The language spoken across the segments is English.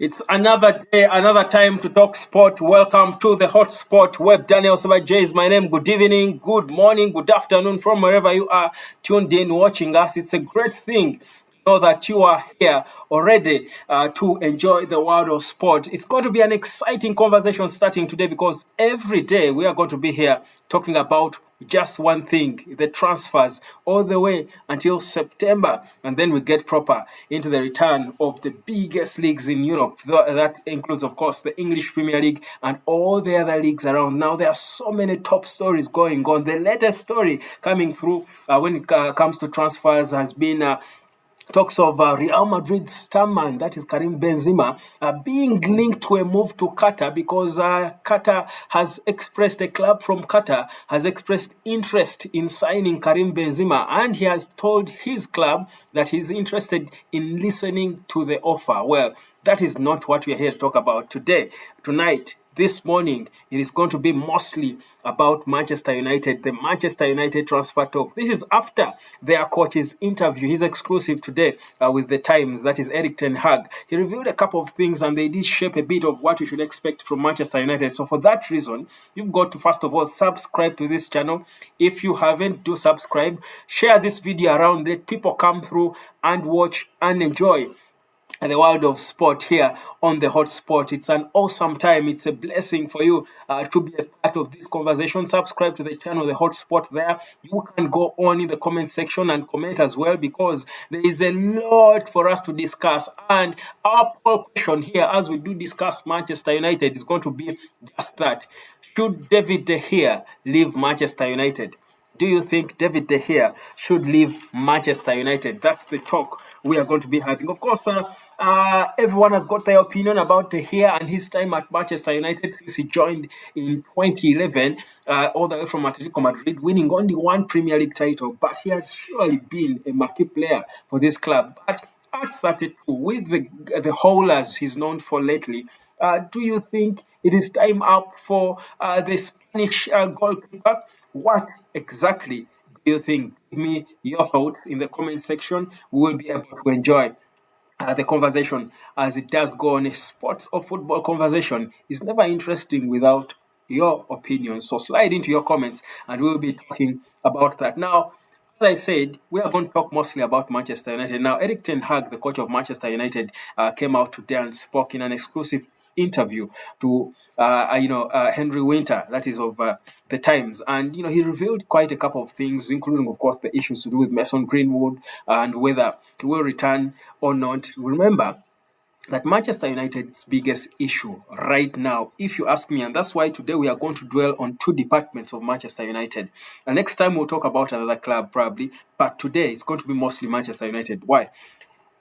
It's another day, another time to talk sport. Welcome to the Hot Spot Web. Daniel J is my name. Good evening, good morning, good afternoon from wherever you are tuned in watching us. It's a great thing to know that you are here already to enjoy the world of sport. It's going to be an exciting conversation starting today because every day we are going to be here talking about just one thing, the transfers, all the way until September, and then we get proper into the return of the biggest leagues in Europe. That includes, of course, the English Premier League and all the other leagues around. Now there are so many top stories going on. The latest story coming through when it comes to transfers has been talks of Real Madrid starman, that is Karim Benzema, being linked to a move to Qatar because Qatar has expressed, a club from Qatar has expressed interest in signing Karim Benzema, and he has told his club that he's interested in listening to the offer. Well, that is not what we're here to talk about today. Tonight, this morning, it is going to be mostly about Manchester United, the Manchester United transfer talk. This is after their coach's interview. He's exclusive today with the Times, that is Erik ten Hag. He revealed a couple of things and they did shape a bit of what you should expect from Manchester United. So for that reason, you've got to first of all subscribe to this channel. If you haven't, do subscribe. Share this video around, let people come through and watch and enjoy the world of sport here on the Hot Spot. It's an awesome time. It's a blessing for you to be a part of this conversation. Subscribe to the channel, the Hot Spot there. You can go on in the comment section and comment as well because there is a lot for us to discuss. And our poll question here as we do discuss Manchester United is going to be just that. Should David De Gea leave Manchester United? Do you think David De Gea should leave Manchester United? That's the talk we are going to be having. Of course, everyone has got their opinion about De Gea and his time at Manchester United since he joined in 2011, all the way from Atletico Madrid, winning only one Premier League title. But he has surely been a marquee player for this club. But at 32, with the haulers he's known for lately, do you think it is time up for the Spanish goalkeeper? What exactly do you think? Give me your thoughts in the comment section. We will be able to enjoy the conversation as it does go on. A sports or football conversation is never interesting without your opinion. So slide into your comments and we'll be talking about that. Now, as I said, we are going to talk mostly about Manchester United. Now, Erik ten Hag, the coach of Manchester United, came out today and spoke in an exclusive interview to Henry Winter, that is of the Times, and he revealed quite a couple of things, including of course the issues to do with Mason Greenwood and whether he will return or not. Remember that Manchester United's biggest issue right now, if you ask me, and that's why today we are going to dwell on two departments of Manchester United. And next time we'll talk about another club probably, but today it's going to be mostly Manchester United. Why?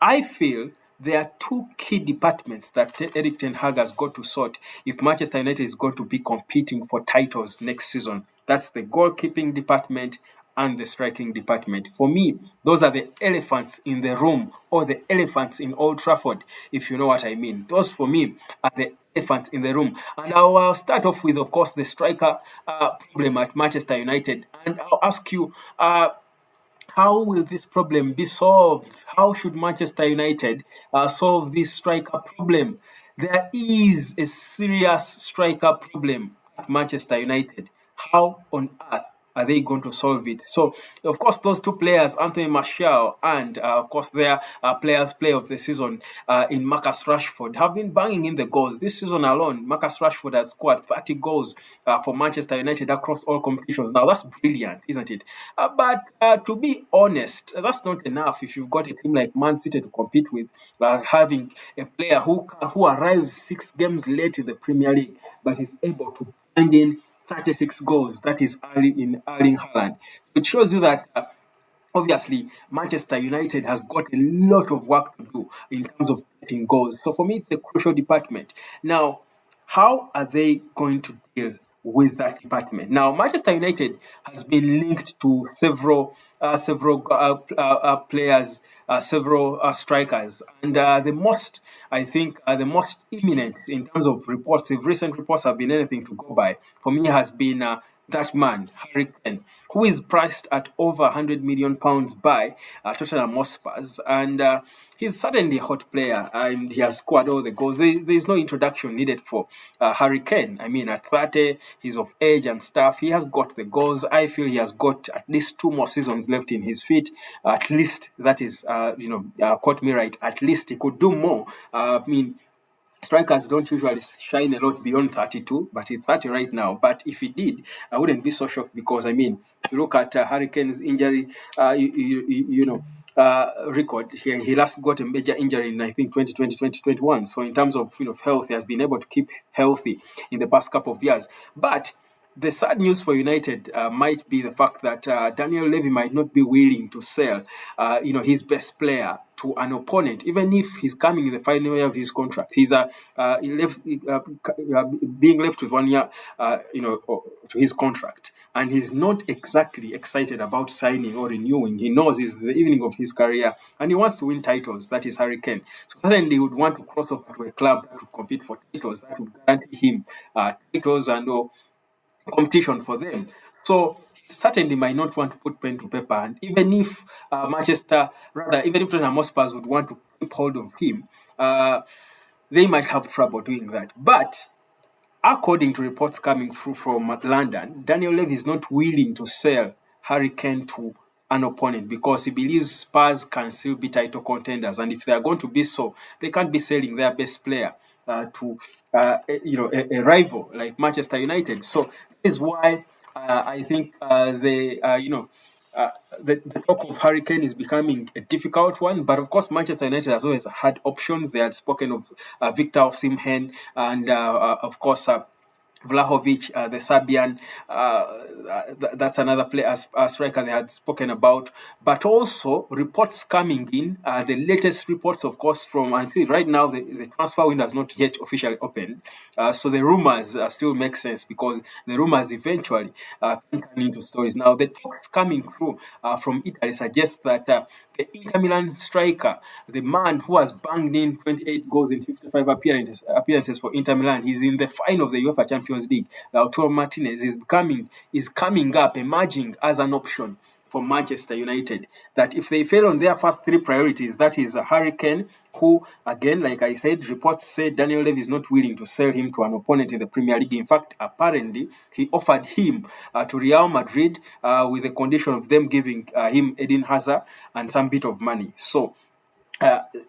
I feel there are two key departments that Erik ten Hag has got to sort if Manchester United is going to be competing for titles next season. That's the goalkeeping department and the striking department. For me, those are the elephants in the room, or the elephants in Old Trafford, if you know what I mean. Those, for me, are the elephants in the room. And I'll start off with, of course, the striker problem at Manchester United. And I'll ask you, how will this problem be solved? How should Manchester United solve this striker problem? There is a serious striker problem at Manchester United. How on earth are they going to solve it? So, of course, those two players, Anthony Martial and, of course, their players' play of the season in Marcus Rashford, have been banging in the goals. This season alone, Marcus Rashford has scored 30 goals for Manchester United across all competitions. Now, that's brilliant, isn't it? But to be honest, that's not enough if you've got a team like Man City to compete with, having a player who arrives 6 games late in the Premier League, but is able to bang in 36 goals. That is Erling Haaland. So it shows you that obviously Manchester United has got a lot of work to do in terms of getting goals. So for me, it's a crucial department. Now, how are they going to deal with that department? Now, Manchester United has been linked to several players, several strikers, and the most imminent in terms of reports, if recent reports have been anything to go by, for me has been that man, Harry Kane, who is priced at over £100 million by Tottenham Hotspurs, and he's certainly a hot player, and he has scored all the goals. There's no introduction needed for Harry Kane. I mean, at 30, he's of age and stuff. He has got the goals. I feel he has got at least 2 more seasons left in his feet. At least that is, quote me right. At least he could do more. I mean, strikers don't usually shine a lot beyond 32, but he's 30 right now. But if he did, I wouldn't be so shocked because, I mean, if you look at Hurricane's injury, record, he last got a major injury in, I think, 2020, 2021. So in terms of, health, he has been able to keep healthy in the past couple of years. But the sad news for United might be the fact that Daniel Levy might not be willing to sell, his best player to an opponent, even if he's coming in the final year of his contract. He's being left with 1 year, to his contract, and he's not exactly excited about signing or renewing. He knows it's the evening of his career, and he wants to win titles. That is Harry Kane. So certainly, he would want to cross over to a club that would compete for titles, that would guarantee him titles and competition for them. So he certainly might not want to put pen to paper. And even if even if Tottenham Hotspur would want to keep hold of him, they might have trouble doing that. But according to reports coming through from London, Daniel Levy is not willing to sell Harry Kane to an opponent because he believes Spurs can still be title contenders, and if they are going to be so, they can't be selling their best player to a rival like Manchester United. So this is why I think the talk of Harry Kane is becoming a difficult one. But of course, Manchester United has always had options. They had spoken of Victor Osimhen and of course. Vlahovic, the Serbian, that's another player, a striker they had spoken about. But also reports coming in, the latest reports, of course, from, and right now the transfer window has not yet officially opened. So the rumors still make sense because the rumors eventually can turn into stories. Now, the talks coming through from Italy suggest that the Inter Milan striker, the man who has banged in 28 goals in 55 appearances for Inter Milan, he's in the final of the UEFA Champions League. Lautaro Martinez is coming up, emerging as an option for Manchester United. That if they fail on their first three priorities, that is Harry Kane, who, again, like I said, reports say Daniel Levy is not willing to sell him to an opponent in the Premier League. In fact, apparently, he offered him to Real Madrid with the condition of them giving him Eden Hazard and some bit of money. So,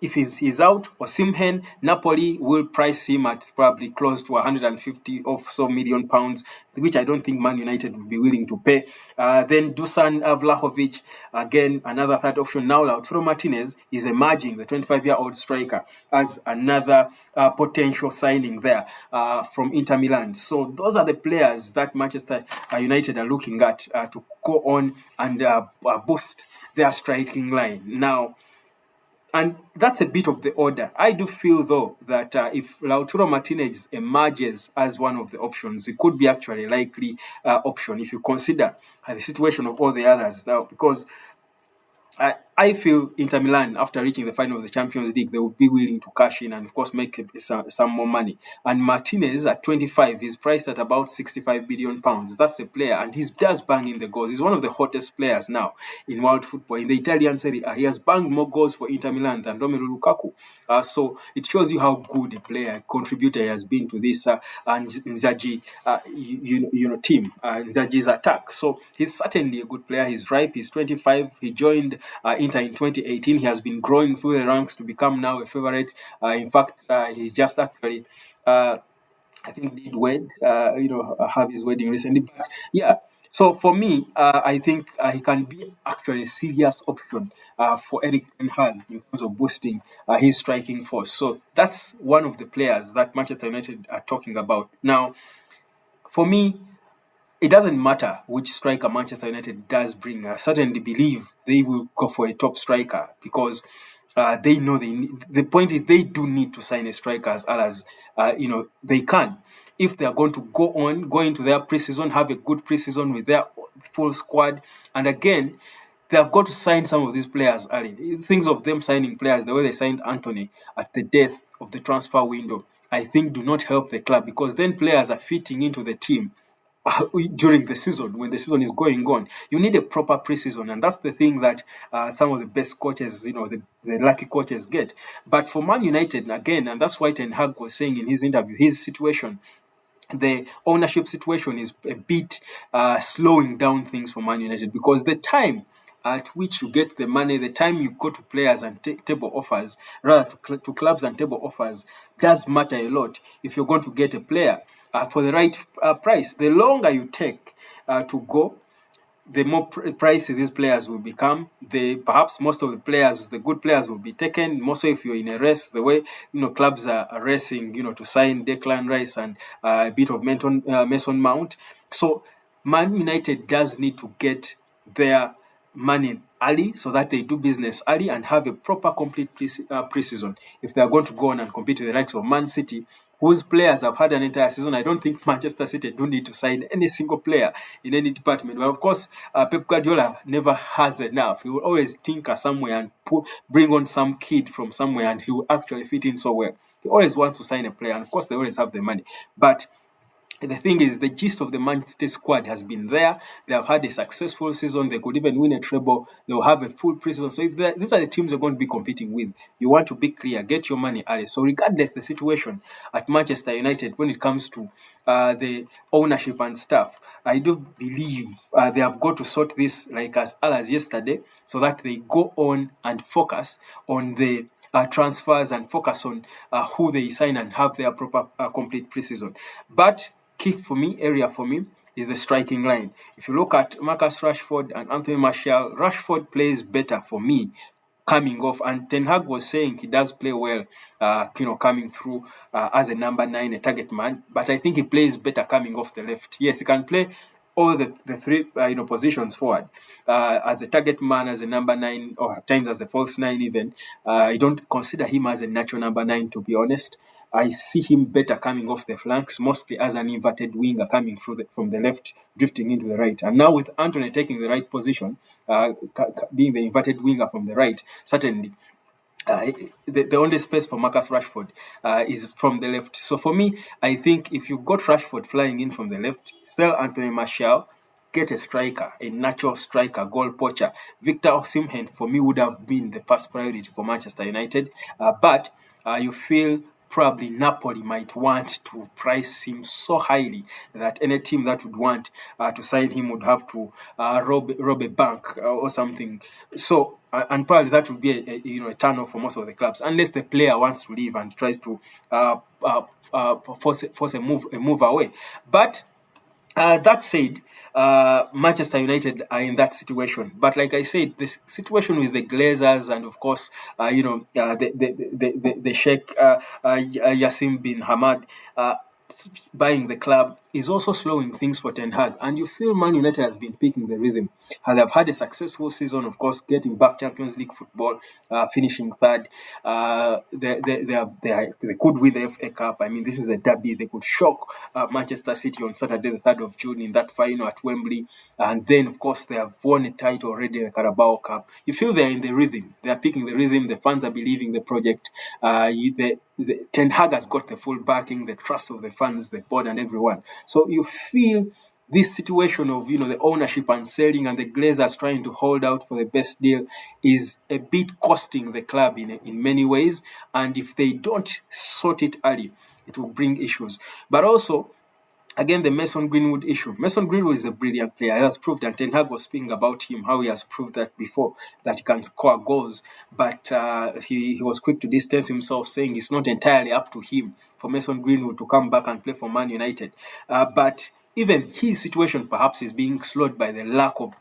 if he's out, Osimhen, Napoli will price him at probably close to 150 or so million pounds, which I don't think Man United will be willing to pay. Then Dusan Vlahovic, again, another third option. Now Lautaro Martinez is emerging, the 25-year-old striker, as another potential signing there from Inter Milan. So those are the players that Manchester United are looking at to go on and boost their striking line. Now, and that's a bit of the order. I do feel, though, that if Lautaro Martinez emerges as one of the options, it could be actually a likely option if you consider the situation of all the others now, because I feel Inter Milan, after reaching the final of the Champions League, they would be willing to cash in and, of course, make some more money. And Martinez, at 25, is priced at about £65 billion. That's a player, and he does bang in the goals. He's one of the hottest players now in world football. In the Italian Serie A, he has banged more goals for Inter Milan than Romelu Lukaku. So it shows you how good a player, contributor he has been to this and Inzaghi, team, Inzaghi's attack. So he's certainly a good player. He's ripe. He's 25. He joined Inter in 2018. He has been growing through the ranks to become now a favorite. In fact, he's just actually, I think, did wed, have his wedding recently. But yeah. So for me, I think he can be actually a serious option for Eric Ten Hag in terms of boosting his striking force. So that's one of the players that Manchester United are talking about. Now, for me, it doesn't matter which striker Manchester United does bring. I certainly believe they will go for a top striker because they know the point is they do need to sign a striker as well as they can. If they are going to go into their preseason, have a good preseason with their full squad, and again, they have got to sign some of these players early. Things of them signing players, the way they signed Anthony at the death of the transfer window, I think do not help the club because then players are fitting into the team during the season, when the season is going on. You need a proper preseason, and that's the thing that some of the best coaches, the lucky coaches get. But for Man United, again, and that's why Ten Hag was saying in his interview, his situation, the ownership situation is a bit slowing down things for Man United, because the time at which you get the money, the time you go to players and table offers, rather to clubs and table offers, does matter a lot if you're going to get a player for the right price. The longer you take to go, the more pricey these players will become. The perhaps most of the players, the good players, will be taken. More so if you're in a race, the way clubs are racing, to sign Declan Rice and a bit of Mason Mount. So Man United does need to get their money early, so that they do business early and have a proper complete preseason if they are going to go on and compete with the likes of Man City, whose players have had an entire season. I don't think Manchester City do need to sign any single player in any department. But of course, Pep Guardiola never has enough. He will always tinker somewhere and bring on some kid from somewhere, and he will actually fit in so well. He always wants to sign a player, and of course, they always have the money. But the thing is, the gist of the Manchester squad has been there. They have had a successful season. They could even win a treble. They will have a full preseason. So if these are the teams you're going to be competing with, you want to be clear, get your money early. So regardless the situation at Manchester United when it comes to the ownership and stuff, I do believe they have got to sort this like as early as yesterday, so that they go on and focus on the transfers and focus on who they sign and have their proper complete preseason. But key area for me is the striking line. If you look at Marcus Rashford and Anthony Martial, Rashford plays better for me coming off, and Ten Hag was saying he does play well, coming through as a number 9, a target man, but I think he plays better coming off the left. Yes, he can play all the three positions forward, as a target man, as a number 9, or at times as a false 9 even. I don't consider him as a natural number 9, to be honest. I see him better coming off the flanks, mostly as an inverted winger coming from the left, drifting into the right. And now with Anthony taking the right position, being the inverted winger from the right, certainly the only space for Marcus Rashford is from the left. So for me, I think if you've got Rashford flying in from the left, sell Anthony Martial, get a striker, a natural striker, goal poacher. Victor Osimhen, for me, would have been the first priority for Manchester United. But you feel probably Napoli might want to price him so highly that any team that would want to sign him would have to rob a bank or something. So, and probably that would be a turn off for most of the clubs, unless the player wants to leave and tries to force a move away. But that said, Manchester United are in that situation. But like I said, the situation with the Glazers and of course, the Sheikh Yassim bin Hamad buying the club is also slowing things for Ten Hag. And you feel Man United has been picking the rhythm. They have had a successful season, of course, getting back Champions League football, finishing third. They could win the FA Cup. I mean, this is a derby. They could shock Manchester City on Saturday, the 3rd of June, in that final at Wembley. And then, of course, they have won a title already, the Carabao Cup. You feel they're in the rhythm. They are picking the rhythm. The fans are believing the project. Ten Hag has got the full backing, the trust of the fans, the board, and everyone. So you feel this situation of the ownership and selling and the Glazers trying to hold out for the best deal is a bit costing the club in many ways. And if they don't sort it early, it will bring issues. But also, again, the Mason Greenwood issue. Mason Greenwood is a brilliant player. He has proved, and Ten Hag was speaking about him, how he has proved that before, that he can score goals. But he was quick to distance himself, saying it's not entirely up to him for Mason Greenwood to come back and play for Man United. But even his situation perhaps is being slowed by the lack of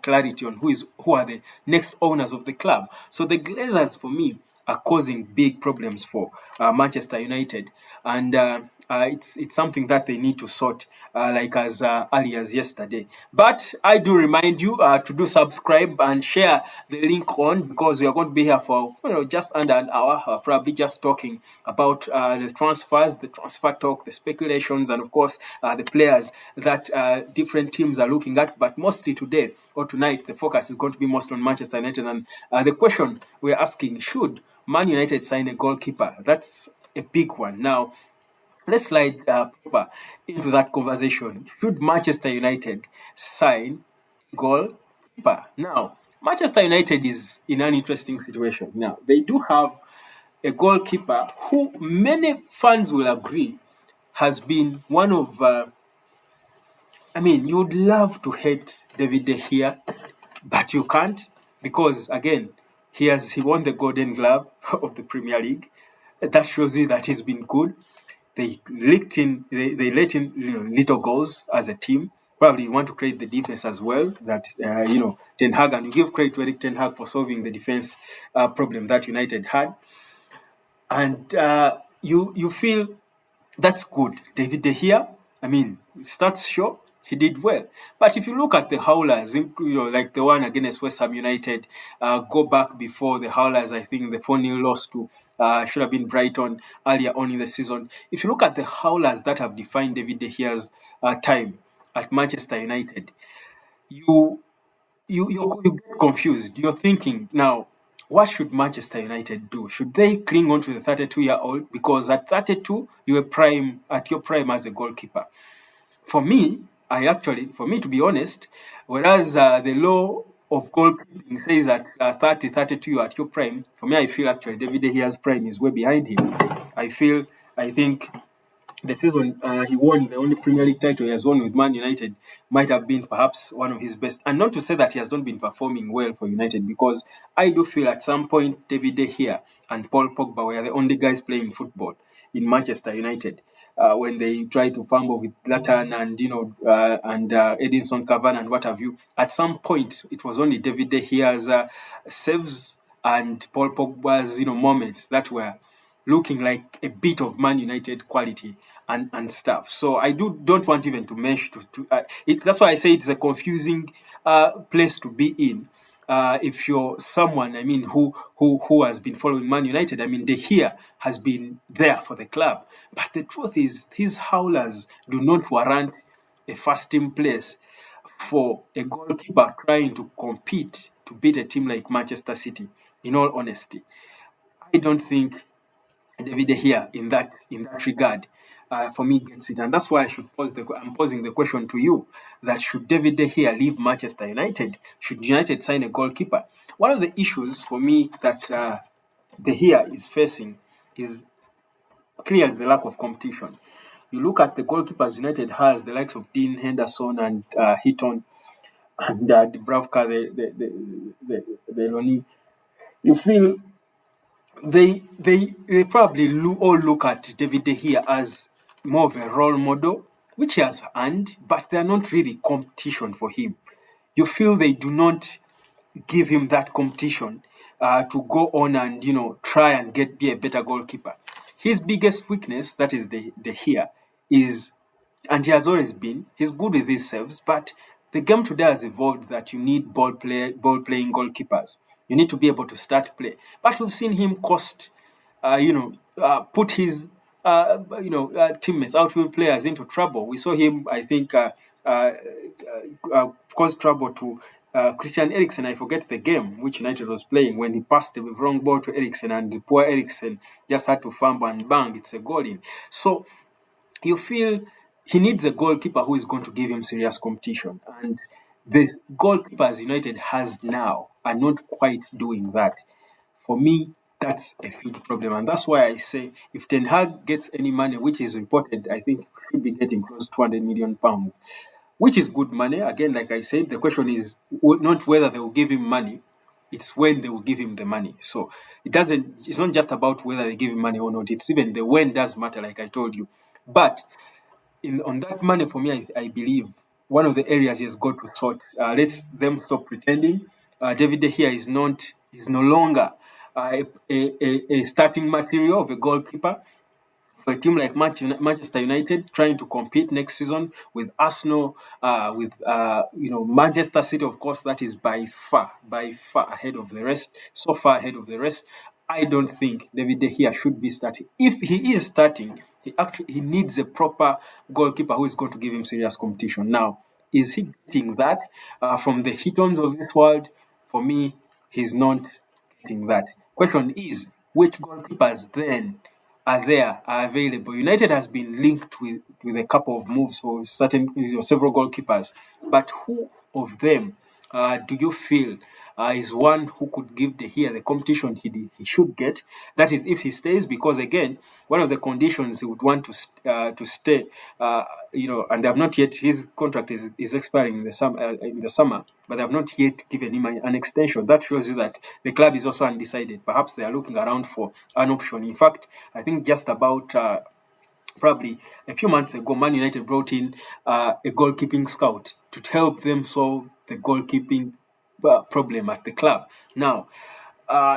clarity on who are the next owners of the club. So the Glazers, for me, are causing big problems for Manchester United, and it's something that they need to sort like as early as yesterday. But I do remind you to do subscribe and share the link on, because we are going to be here for just under an hour, probably just talking about the transfers, the transfer talk, the speculations, and of course the players that different teams are looking at. But mostly today or tonight, the focus is going to be mostly on Manchester United, and the question we're asking: should Man United sign a goalkeeper? That's a big one. Now, let's slide proper into that conversation. Should Manchester United sign goalkeeper? Now, Manchester United is in an interesting situation. Now, they do have a goalkeeper who many fans will agree has been one of, you'd love to hate David De Gea, but you can't because, again, he won the Golden Glove of the Premier League. That shows you that he's been good. They let in little goals as a team. Probably you want to create the defense as well. That Ten Hag, and you give credit to Eric Ten Hag for solving the defense problem that United had, and you feel that's good. David De Gea, stats show he did well. But if you look at the howlers, like the one against West Ham United, go back before the howlers, I think the 4-0 loss to should have been Brighton earlier on in the season. If you look at the howlers that have defined David De Gea's time at Manchester United, you get confused. You're thinking now, what should Manchester United do? Should they cling on to the 32-year-old? Because at 32, you were at your prime as a goalkeeper. For me, for me to be honest, whereas the law of goalkeeping says that 30, 32 you're at your prime, for me, I feel actually David De Gea's prime is way behind him. I think the season he won the only Premier League title he has won with Man United might have been perhaps one of his best. And not to say that he has not been performing well for United, because I do feel at some point David De Gea and Paul Pogba were the only guys playing football in Manchester United. When they tried to fumble with Zlatan and Edinson Cavani and what have you, at some point it was only David De Gea's saves and Paul Pogba's moments that were looking like a bit of Man United quality and stuff. So I don't want even to mesh that's why I say it's a confusing place to be in. If you're someone, who has been following Man United, De Gea has been there for the club. But the truth is, these howlers do not warrant a first team place for a goalkeeper trying to compete to beat a team like Manchester City. In all honesty, I don't think David De Gea in that regard, for me, gets it, and that's why I'm posing the question to you: that should David De Gea leave Manchester United? Should United sign a goalkeeper? One of the issues for me that De Gea is facing is clearly the lack of competition. You look at the goalkeepers United has, the likes of Dean Henderson and Heaton and Dubravka, the Loni. You feel they probably all look at David De Gea as more of a role model, which he has earned, but they're not really competition for him. You feel they do not give him that competition to go on and try and be a better goalkeeper. His biggest weakness, that is De Gea, is, and he has always been, he's good with his saves, but the game today has evolved that you need ball playing goalkeepers. You need to be able to start play. But we've seen him put his teammates, outfield players into trouble. We saw him, I think, cause trouble to Christian Eriksen. I forget the game which United was playing, when he passed the wrong ball to Eriksen and the poor Eriksen just had to fumble and bang, it's a goal in. So you feel he needs a goalkeeper who is going to give him serious competition. And the goalkeepers United has now are not quite doing that. For me, that's a huge problem. And that's why I say if Ten Hag gets any money, which is reported, I think he should be getting close to £200 million, which is good money. Again, like I said, the question is not whether they will give him money, it's when they will give him the money. So it's not just about whether they give him money or not. It's even the when does matter, like I told you. But on that money, for me, I believe one of the areas he has got to sort. Let's them stop pretending. David De Gea is no longer a starting material of a goalkeeper for a team like Manchester United trying to compete next season with Arsenal, with Manchester City, of course, that is by far ahead of the rest. So far ahead of the rest, I don't think David De Gea should be starting. If he is starting, he needs a proper goalkeeper who is going to give him serious competition. Now, is he getting that from the Hitons of this world? For me, he's not getting that. Question is, which goalkeepers then are available. United has been linked with a couple of moves for several goalkeepers, but who of them do you feel is one who could give the competition he should get? That is, if he stays, because again, one of the conditions he would want to stay, and they have not yet. His contract is expiring in the summer, but they have not yet given him an extension. That shows you that the club is also undecided. Perhaps they are looking around for an option. In fact, I think just about probably a few months ago, Man United brought in a goalkeeping scout to help them solve the goalkeeping problem at the club. Now,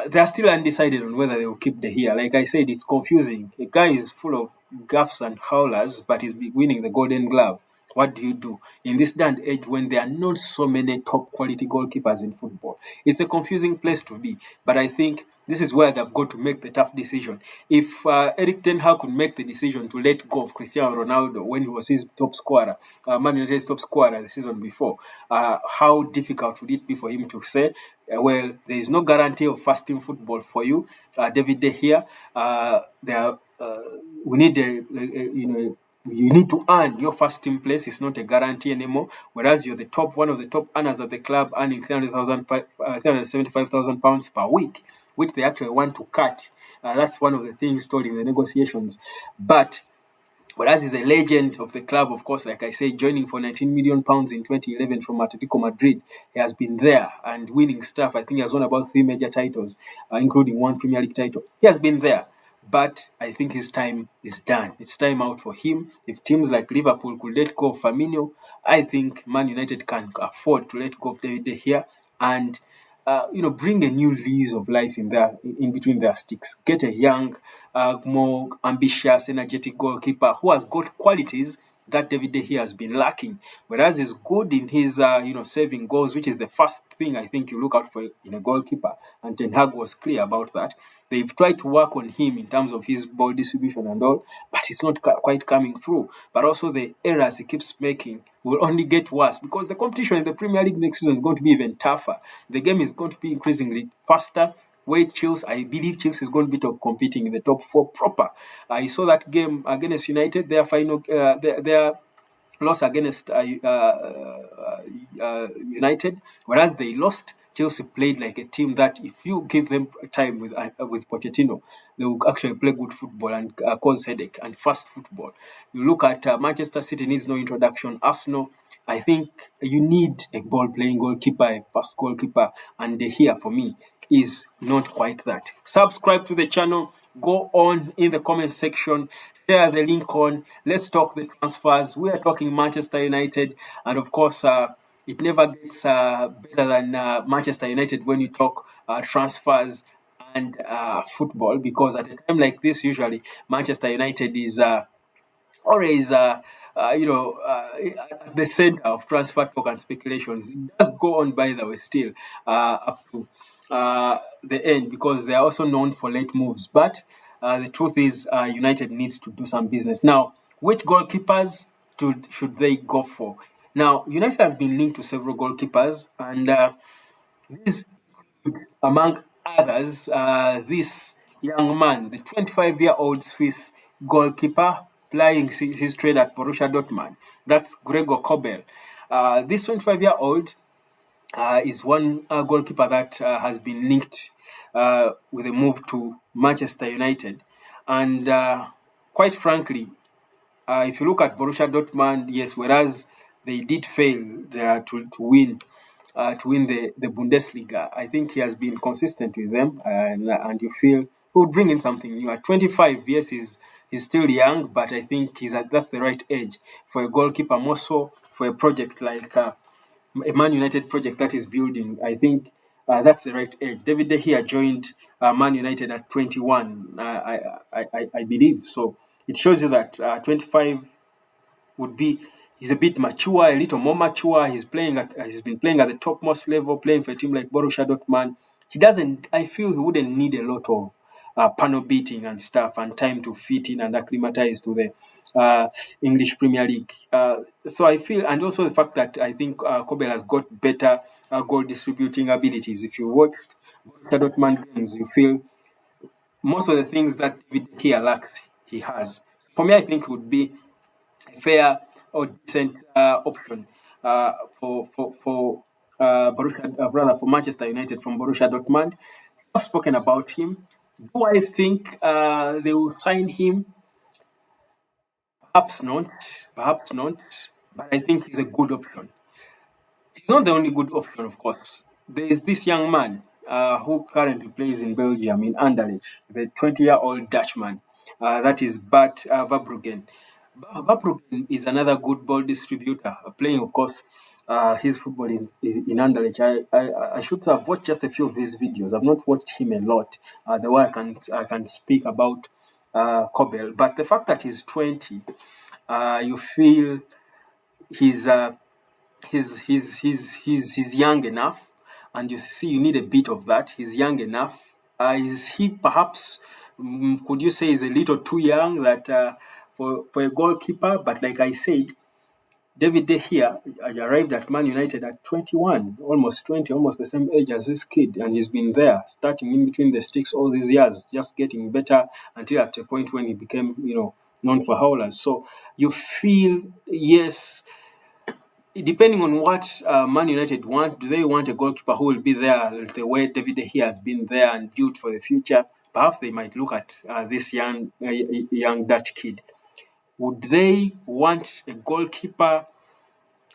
they're still undecided on whether they will keep the here. Like I said, it's confusing. A guy is full of gaffes and howlers, but he's winning the Golden Glove. What do you do in this day and age when there are not so many top quality goalkeepers in football? It's a confusing place to be, but I think this is where they've got to make the tough decision. If Eric Ten Hag could make the decision to let go of Cristiano Ronaldo when he was his top scorer, Man United's top scorer the season before, how difficult would it be for him to say, well, there is no guarantee of first-team football for you, David De Gea. We need you need to earn your first team place. It's not a guarantee anymore. Whereas you're one of the top earners at the club, earning 375,000 pounds per week, which they actually want to cut. That's one of the things told in the negotiations. But whereas he's a legend of the club, of course, like I said, joining for 19 million pounds in 2011 from Atletico Madrid, he has been there and winning stuff. I think he has won about 3 major titles, including 1 Premier League title. He has been there. But I think his time is done. It's time out for him. If teams like Liverpool could let go of Firmino, I think Man United can afford to let go of David De Gea and bring a new lease of life in between their sticks. Get a young, more ambitious, energetic goalkeeper who has got qualities that David De Gea has been lacking. Whereas he's good in his, saving goals, which is the first thing I think you look out for in a goalkeeper. And Ten Hag was clear about that. They've tried to work on him in terms of his ball distribution and all, but it's not quite coming through. But also the errors he keeps making will only get worse because the competition in the Premier League next season is going to be even tougher. The game is going to be increasingly faster. I believe Chelsea is going to be competing in the top 4 proper. I saw that game against United, their loss against United, whereas they lost. Chelsea played like a team that, if you give them time with Pochettino, they will actually play good football and cause headache and fast football. You look at Manchester City needs no introduction. Arsenal, I think you need a ball-playing goalkeeper, a fast goalkeeper, and the here for me is not quite that. Subscribe to the channel. Go on in the comment section. Share the link on. Let's talk the transfers. We are talking Manchester United, and of course, it never gets better than Manchester United when you talk transfers and football, because at a time like this, usually Manchester United is always, at the center of transfer talk and speculations. It does go on, by the way, still up to the end, because they are also known for late moves. But the truth is, United needs to do some business. Now, which goalkeepers should they go for? Now, United has been linked to several goalkeepers, and this, among others, this young man, the 25-year-old Swiss goalkeeper playing his trade at Borussia Dortmund, that's Gregor Kobel. This 25-year-old is one goalkeeper that has been linked with a move to Manchester United. And quite frankly, if you look at Borussia Dortmund, yes, whereas they did fail to win the Bundesliga, I think he has been consistent with them, and you feel he would bring in something new. At 25, yes, he's still young, but I think that's the right age for a goalkeeper, more so for a project like a Man United project that is building. I think that's the right age. David De Gea joined Man United at 21, I believe. So it shows you that 25 would be, he's a bit mature, a little more mature. He's been playing at the topmost level, playing for a team like Borussia Dortmund. I feel he wouldn't need a lot of panel beating and stuff and time to fit in and acclimatize to the English Premier League. So I feel, and also the fact that I think Kobel has got better goal distributing abilities. If you watch Borussia Dortmund games, you feel most of the things that David here lacks, he has. For me, I think it would be a fair or decent option for Borussia, rather for Manchester United from Borussia Dortmund. I've spoken about him. Do I think they will sign him? Perhaps not. Perhaps not. But I think he's a good option. He's not the only good option, of course. There is this young man who currently plays in Belgium in Anderlecht, the 20-year-old Dutchman. That is Bart Verbruggen. Verbruggen is another good ball distributor, playing, of course, his football in Anderlecht. I should have watched just a few of his videos. I've not watched him a lot. The way I can speak about Kobel, but the fact that he's 20, you feel he's he's young enough, and you see you need a bit of that. He's young enough. Is he perhaps, could you say, is a little too young that for a goalkeeper? But like I said, David De Gea arrived at Man United at 21, almost 20, almost the same age as this kid, and he's been there, starting in between the sticks all these years, just getting better until at a point when he became, known for howlers. So you feel, yes, depending on what Man United want, do they want a goalkeeper who will be there the way David De Gea has been there and built for the future? Perhaps they might look at this young Dutch kid. Would they want a goalkeeper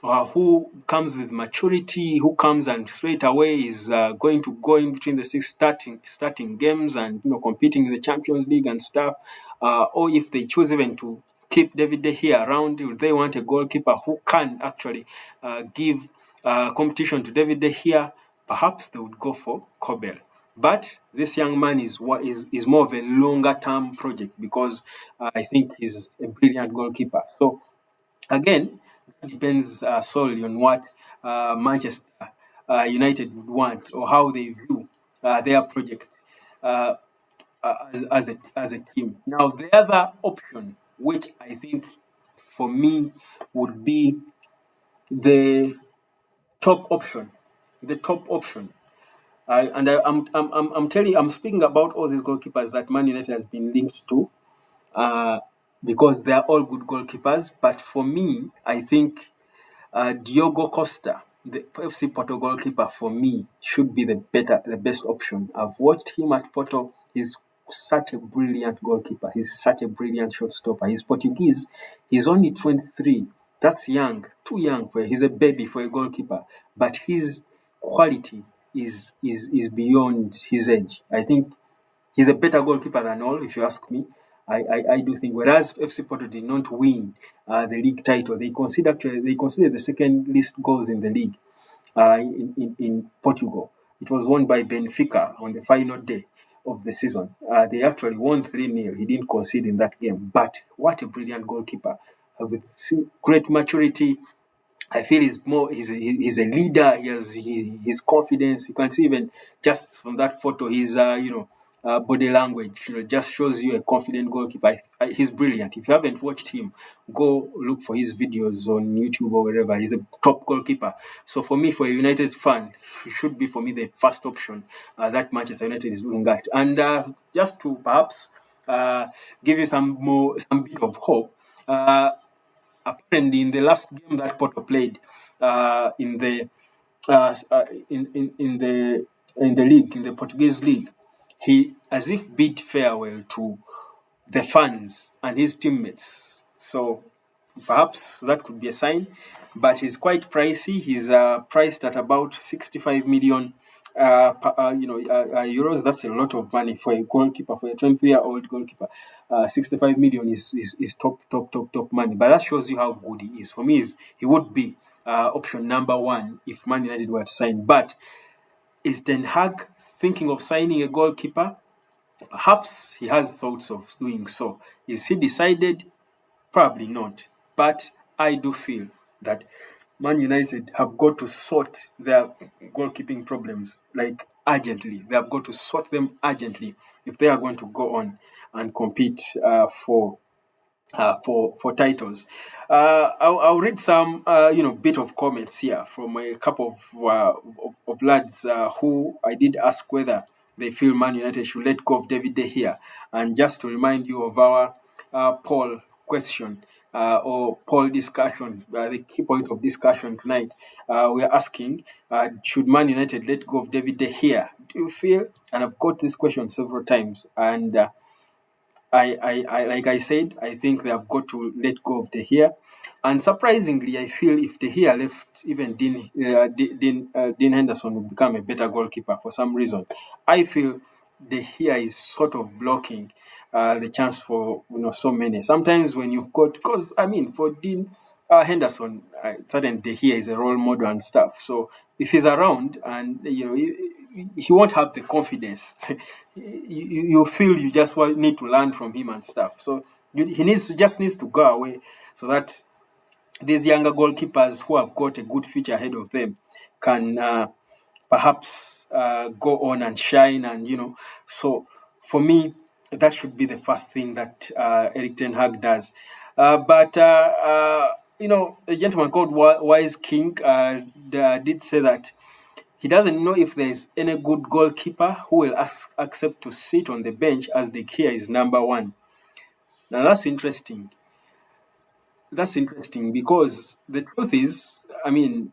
who comes with maturity, who comes and straight away is going to go in between the six starting games and competing in the Champions League and stuff? Or if they choose even to keep David De Gea around, will they want a goalkeeper who can actually give competition to David De Gea? Perhaps they would go for Kobel. But this young man is more of a longer term project, because I think he's a brilliant goalkeeper. So again, that depends solely on what Manchester United would want, or how they view their project uh, as a team. Now, the other option, which I think for me would be the top option, the top option. I'm speaking about all these goalkeepers that Man United has been linked to, uh, because they are all good goalkeepers. But for me, I think Diogo Costa, the FC Porto goalkeeper, for me should be the best option. I've watched him at Porto. He's such a brilliant goalkeeper. He's such a brilliant shot stopper. He's Portuguese. He's only 23. That's young, too young for. He's a baby for a goalkeeper, but his quality is beyond his age. I think he's a better goalkeeper than all, if you ask me. I do think. Whereas FC Porto did not win the league title, they considered the second least goals in the league in Portugal. It was won by Benfica on the final day of the season. They actually won 3-0. He didn't concede in that game. But what a brilliant goalkeeper with great maturity. I feel he's a leader. He has his confidence. You can see even just from that photo, his body language, just shows you a confident goalkeeper. He's brilliant. If you haven't watched him, go look for his videos on YouTube or wherever. He's a top goalkeeper. So for me, for a United fan, he should be for me the first option that Manchester United is looking at. And just to perhaps give you some bit of hope. Apparently, in the last game that Porto played in the in the league, in the Portuguese league, he as if bid farewell to the fans and his teammates. So perhaps that could be a sign, but he's quite pricey. He's priced at about 65 million euros. That's a lot of money for a goalkeeper, for a 20-year-old goalkeeper. 65 million is top money. But that shows you how good he is. For me, he would be option number one if Man United were to sign. But is Ten Hag thinking of signing a goalkeeper? Perhaps he has thoughts of doing so. Is he decided? Probably not. But I do feel that Man United have got to sort their goalkeeping problems like urgently. They have got to sort them urgently if they are going to go on and compete for titles. I'll read some bit of comments here from a couple of lads who I did ask whether they feel Man United should let go of David De Gea. And just to remind you of our poll question or poll discussion, the key point of discussion tonight, we are asking, should Man United let go of David De Gea? Do you feel? And I've got this question several times, and I like I said, I think they have got to let go of De Gea. And surprisingly, I feel if De Gea left, even Dean Henderson would become a better goalkeeper for some reason. I feel De Gea is sort of blocking the chance for so many. Sometimes when you've got, because I mean, for Dean Henderson, certain De Gea is a role model and stuff. So if he's around, and he won't have the confidence. You feel you just need to learn from him and stuff. So he just needs to go away so that these younger goalkeepers who have got a good future ahead of them can perhaps go on and shine. And so for me, that should be the first thing that Eric Ten Hag does. But a gentleman called Wise King did say that he doesn't know if there's any good goalkeeper who will accept to sit on the bench as the key is number one. Now that's interesting. That's interesting because the truth is, I mean,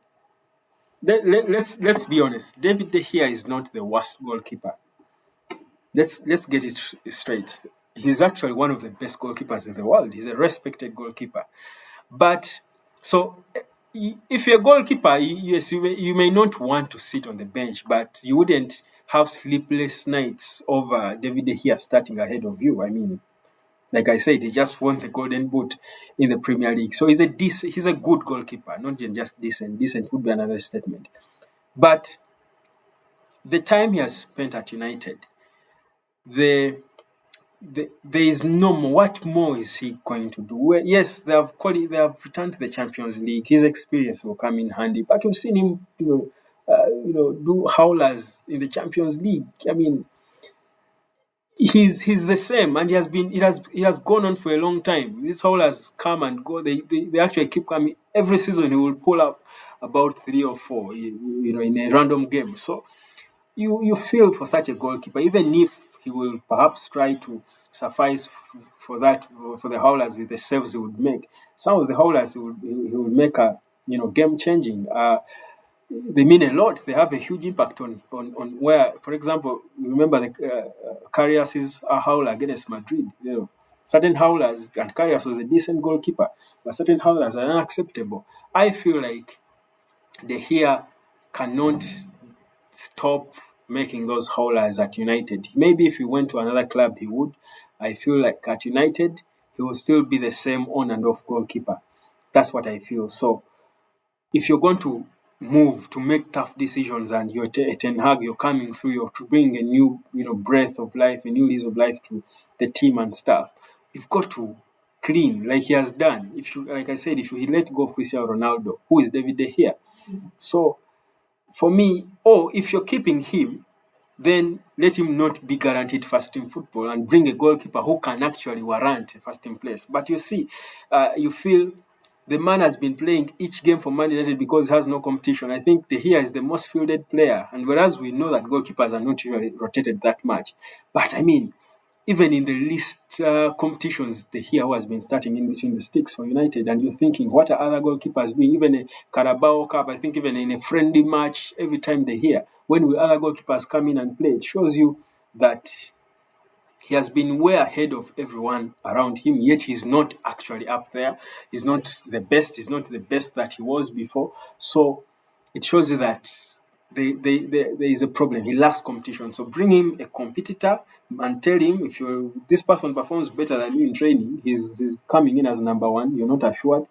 let's be honest. David De Gea is not the worst goalkeeper. Let's get it straight. He's actually one of the best goalkeepers in the world. He's a respected goalkeeper. But so if you're a goalkeeper, yes, you may not want to sit on the bench, but you wouldn't have sleepless nights over David De Gea starting ahead of you. I mean, like I said, he just won the Golden Boot in the Premier League. So he's a good goalkeeper, not just decent. Decent would be another statement. But the time he has spent at United, there is no more. What more is he going to do? Well, yes, they have returned to the Champions League. His experience will come in handy. But we've seen him, do howlers in the Champions League. I mean, he's the same, and he has gone on for a long time. These howlers come and go. They actually keep coming. Every season he will pull up about 3 or 4, in a random game. So you feel for such a goalkeeper, even if he will perhaps try to suffice for that, for the howlers with the saves he would make. Some of the howlers he would make are game changing. They mean a lot. They have a huge impact on where, for example, remember the Karius' howler against Madrid. Certain howlers, and Karius was a decent goalkeeper, but certain howlers are unacceptable. I feel like De Gea cannot stop making those howlers at United. Maybe if he went to another club, he would. I feel like at United, he will still be the same on and off goalkeeper. That's what I feel. So if you're going to move to make tough decisions and you're Ten Hag, you're coming through, you have to bring a new, breath of life, a new lease of life to the team and stuff. You've got to clean like he has done. Like I said, if you let go of Cristiano Ronaldo, who is David De Gea? So for me, if you're keeping him, then let him not be guaranteed first team football and bring a goalkeeper who can actually warrant a first team place. But you see, you feel the man has been playing each game for Man United because he has no competition. I think De Gea is the most fielded player, and whereas we know that goalkeepers are not usually rotated that much. But I mean, even in the least competitions, De Gea has been starting in between the sticks for United, and you're thinking, what are other goalkeepers doing? Even a Carabao Cup, I think even in a friendly match, every time De Gea, when will other goalkeepers come in and play? It shows you that he has been way ahead of everyone around him, yet he's not actually up there. He's not the best. He's not the best that he was before. So it shows you that there is a problem. He lacks competition. So bring him a competitor and tell him, if this person performs better than you in training, he's coming in as number one. You're not assured.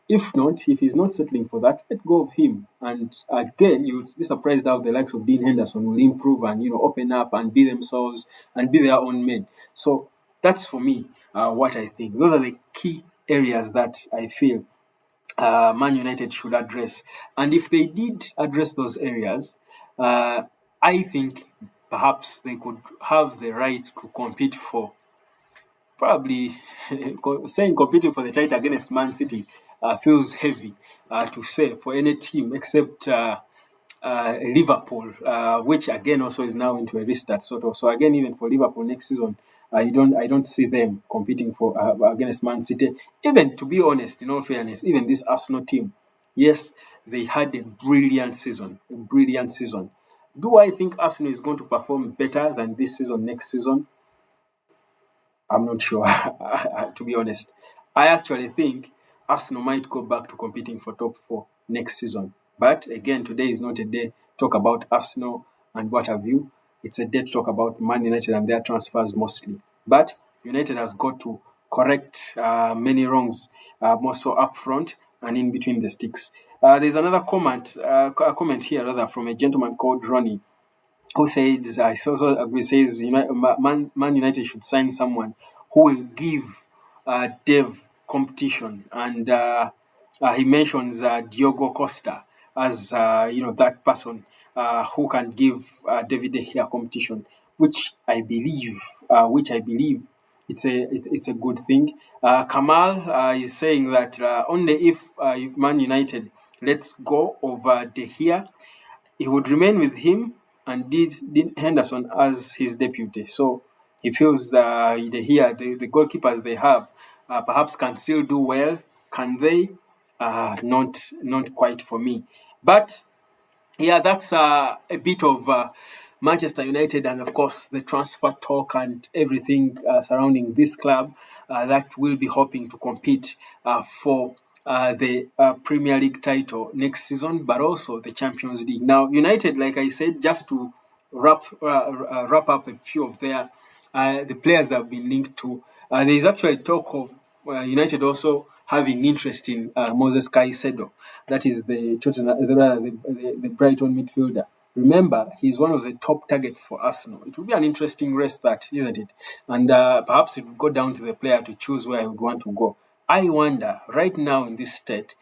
If not, if he's not settling for that, let go of him. And again, you'll be surprised how the likes of Dean Henderson will improve and open up and be themselves and be their own men. So that's for me what I think. Those are the key areas that I feel Man United should address. And if they did address those areas, I think perhaps they could have the right to compete for, probably saying competing for the title against Man City feels heavy to say for any team except Liverpool, which again also is now into a restart sort of. So again, even for Liverpool next season, I don't see them competing for against Man City. Even to be honest, in all fairness, even this Arsenal team, yes, they had a brilliant season, a brilliant season. Do I think Arsenal is going to perform better than this season next season? I'm not sure, to be honest. I actually think Arsenal might go back to competing for top four next season. But again, today is not a day to talk about Arsenal and what have you. It's a day to talk about Man United and their transfers mostly. But United has got to correct many wrongs, more so up front and in between the sticks. There's another a comment here rather from a gentleman called Ronnie who says I also agree says Man United should sign someone who will give Dev competition, and he mentions Diogo Costa as that person who can give David De Gea competition, which I believe it's a good thing. Kamal is saying that only if Man United lets go of De Gea, he would remain with him and did Henderson as his deputy. So he feels the goalkeepers they have perhaps can still do well. Can they? Not quite for me. But yeah, that's a bit of Manchester United and, of course, the transfer talk and everything surrounding this club that will be hoping to compete for the Premier League title next season, but also the Champions League. Now, United, like I said, just to wrap up a few of the players that have been linked to, there is actually talk of United also having interest in Moses Caicedo. That is the Brighton midfielder. Remember, he's one of the top targets for Arsenal. It will be an interesting race, that isn't it? And perhaps it will go down to the player to choose where he would want to go. I wonder, right now in this state,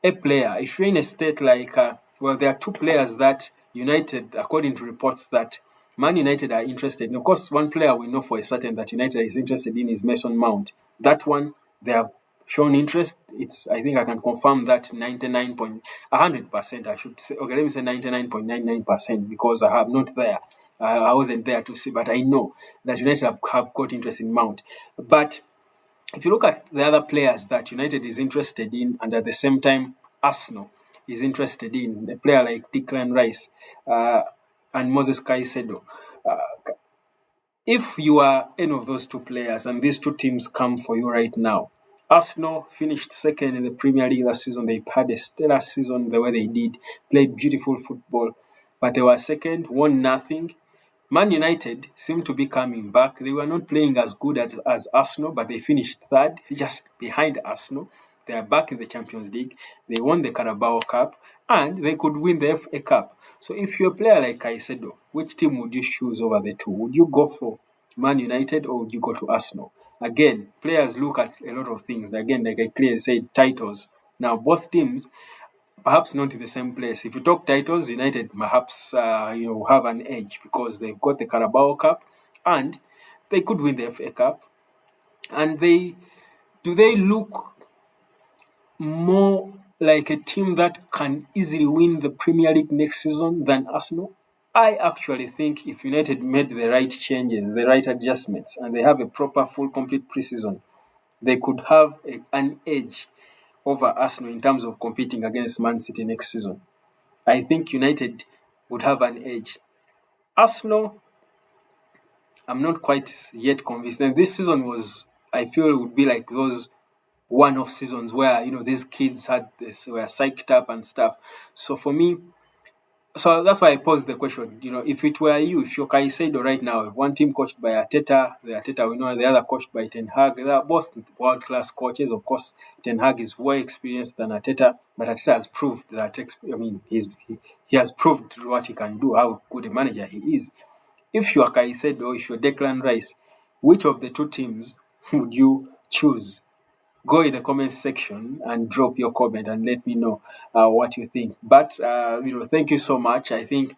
a player, if you're in a state like, there are two players that United, according to reports, that Man United are interested in. Of course, one player we know for a certain that United is interested in is Mason Mount. That one, they have shown interest. I think I can confirm that 100%, I should say. Okay, let me say 99.99% because I have not there. I wasn't there to see, but I know that United have got interest in Mount. But if you look at the other players that United is interested in, and at the same time Arsenal is interested in, a player like Declan Rice and Moses Caicedo, if you are any of those two players and these two teams come for you right now, Arsenal finished second in the Premier League last season. They had a stellar season the way they did, played beautiful football, but they were second, won nothing. Man United seem to be coming back. They were not playing as good as Arsenal, but they finished third, just behind Arsenal. They are back in the Champions League. They won the Carabao Cup, and they could win the FA Cup. So if you're a player like Caicedo, which team would you choose over the two? Would you go for Man United or would you go to Arsenal? Again, players look at a lot of things. Again, like I clearly said, titles. Now, both teams perhaps not in the same place. If you talk titles, United perhaps have an edge because they've got the Carabao Cup and they could win the FA Cup. And they look more like a team that can easily win the Premier League next season than Arsenal? I actually think if United made the right changes, the right adjustments, and they have a proper, full, complete preseason, they could have an edge over Arsenal in terms of competing against Man City next season. I think United would have an edge. Arsenal, I'm not quite yet convinced. And this season I feel, it would be like those one-off seasons where, these kids were psyched up and stuff. So for me, so that's why I posed the question. If it were you, if you're Caicedo right now, one team coached by the Arteta we know, the other coached by Ten Hag, they are both world-class coaches. Of course, Ten Hag is more experienced than Arteta, but Arteta has proved that, he has proved what he can do, how good a manager he is. If you are Caicedo or if you're Declan Rice, which of the two teams would you choose? Go in the comment section and drop your comment and let me know what you think. But, thank you so much. I think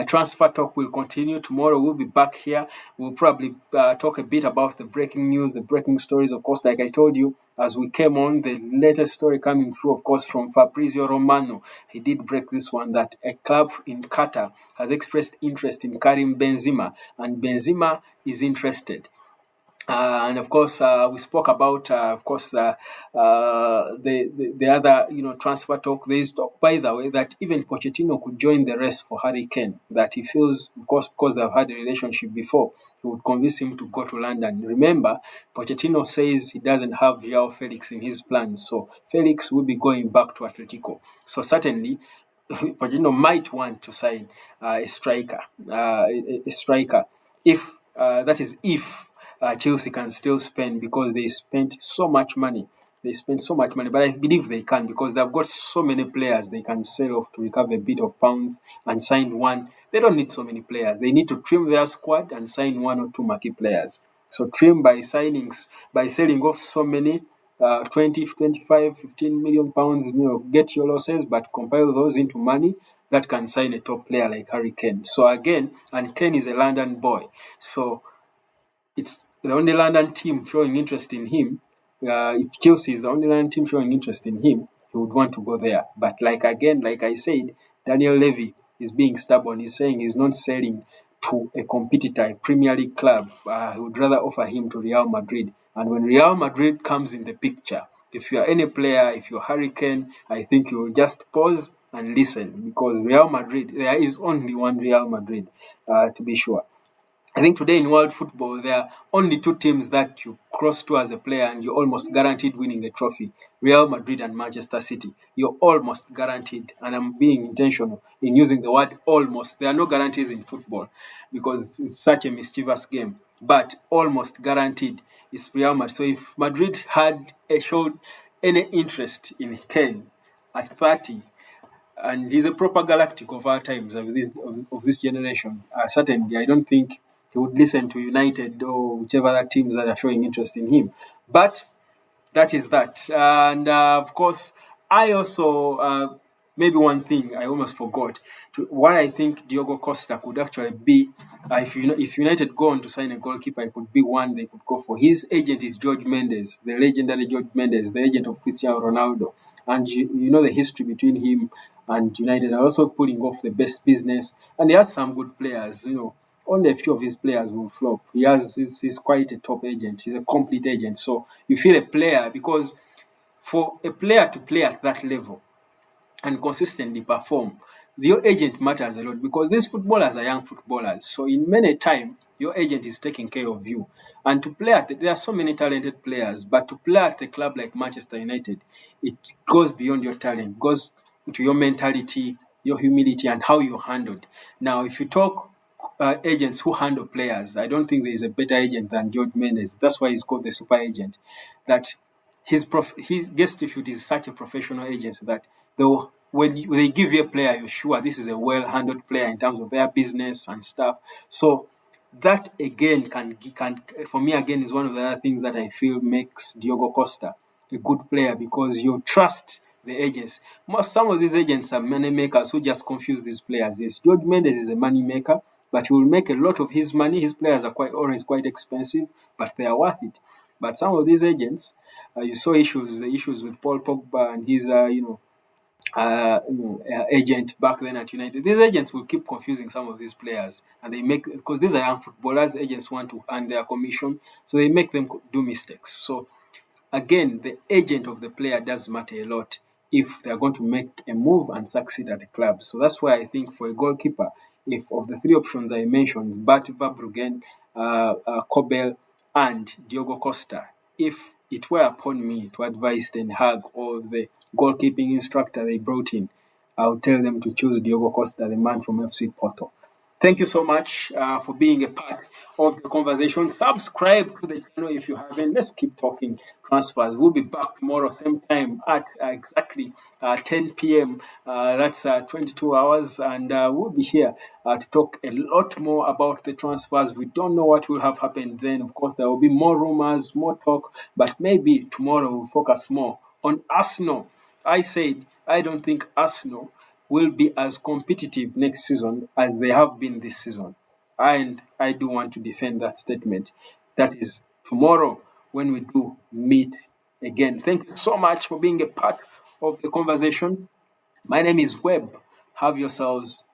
Transfer talk will continue tomorrow. We'll be back here. We'll probably talk a bit about the breaking news, the breaking stories. Of course, like I told you, as we came on, the latest story coming through, of course, from Fabrizio Romano. He did break this one that a club in Qatar has expressed interest in Karim Benzema, and Benzema is interested. And of course, we spoke about, of course, the other, transfer talk. There is talk, by the way, that even Pochettino could join the race for Harry Kane. That he feels, of course, because they've had a relationship before, he would convince him to go to London. Remember, Pochettino says he doesn't have Joao Felix in his plans, so Felix will be going back to Atletico. So certainly, Pochettino might want to sign a striker, a striker, if that is if Chelsea can still spend, because they spent so much money. They spend so much money, but I believe they can, because they've got so many players they can sell off to recover a bit of pounds and sign one. They don't need so many players. They need to trim their squad and sign one or two marquee players. So trim by signings, by selling off so many 20, 25, 15 million pounds, get your losses, but compile those into money that can sign a top player like Harry Kane. So again, and Kane is a London boy. So it's the only London team showing interest in him. If Chelsea is the only London team showing interest in him, he would want to go there. But like I said, Daniel Levy is being stubborn. He's saying he's not selling to a competitor, a Premier League club. He would rather offer him to Real Madrid. And when Real Madrid comes in the picture, if you are any player, if you're Harry Kane, I think you will just pause and listen, because Real Madrid, there is only one Real Madrid, to be sure. I think today in world football, there are only two teams that you cross to as a player and you're almost guaranteed winning a trophy: Real Madrid and Manchester City. You're almost guaranteed, and I'm being intentional in using the word almost. There are no guarantees in football because it's such a mischievous game, but almost guaranteed is Real Madrid. So if Madrid had showed any interest in Kane at 30, and he's a proper galactic of our times, of this generation, certainly I don't think he would listen to United or whichever other teams that are showing interest in him. But that is that. And of course, I also, maybe one thing I almost forgot, why I think Diogo Costa could actually be, if United go on to sign a goalkeeper, it could be one they could go for. His agent is George Mendes, the legendary George Mendes, the agent of Cristiano Ronaldo. And you know the history between him and United are also pulling off the best business. And he has some good players, only a few of his players will flop. He's quite a top agent. He's a complete agent. So you feel a player, because for a player to play at that level and consistently perform, your agent matters a lot, because these footballers are young footballers. So in many time, your agent is taking care of you. And to play there are so many talented players, but to play at a club like Manchester United, it goes beyond your talent, goes into your mentality, your humility, and how you're handled. Now, if you talk agents who handle players, I don't think there is a better agent than George Mendes. That's why he's called the super agent. That his Guest is such a professional agency that though when they give you a player, you're sure this is a well-handled player in terms of their business and stuff. So that again can for me again is one of the other things that I feel makes Diogo Costa a good player, because you trust the agents. Some of these agents are money makers who just confuse these players. Yes, George Mendes is a money maker, but he will make a lot of his money. His players are always quite expensive, but they are worth it. But some of these agents, you saw the issues with Paul Pogba and his, agent back then at United. These agents will keep confusing some of these players, and they make, because these are young footballers, agents want to earn their commission, so they make them do mistakes. So again, the agent of the player does matter a lot if they are going to make a move and succeed at the club. So that's why I think for a goalkeeper, if of the three options I mentioned, Bart Verbruggen, Kobel, and Diogo Costa, if it were upon me to advise Ten Hag or the goalkeeping instructor they brought in, I would tell them to choose Diogo Costa, the man from FC Porto. Thank you so much for being a part of the conversation. Subscribe to the channel if you haven't. Let's keep talking transfers. We'll be back tomorrow, same time at exactly 10 p.m. That's 22 hours. And we'll be here to talk a lot more about the transfers. We don't know what will have happened then. Of course, there will be more rumors, more talk. But maybe tomorrow we'll focus more on Arsenal. I said I don't think Arsenal will be as competitive next season as they have been this season. And I do want to defend that statement. That is tomorrow when we do meet again. Thank you so much for being a part of the conversation. My name is Webb. Have yourselves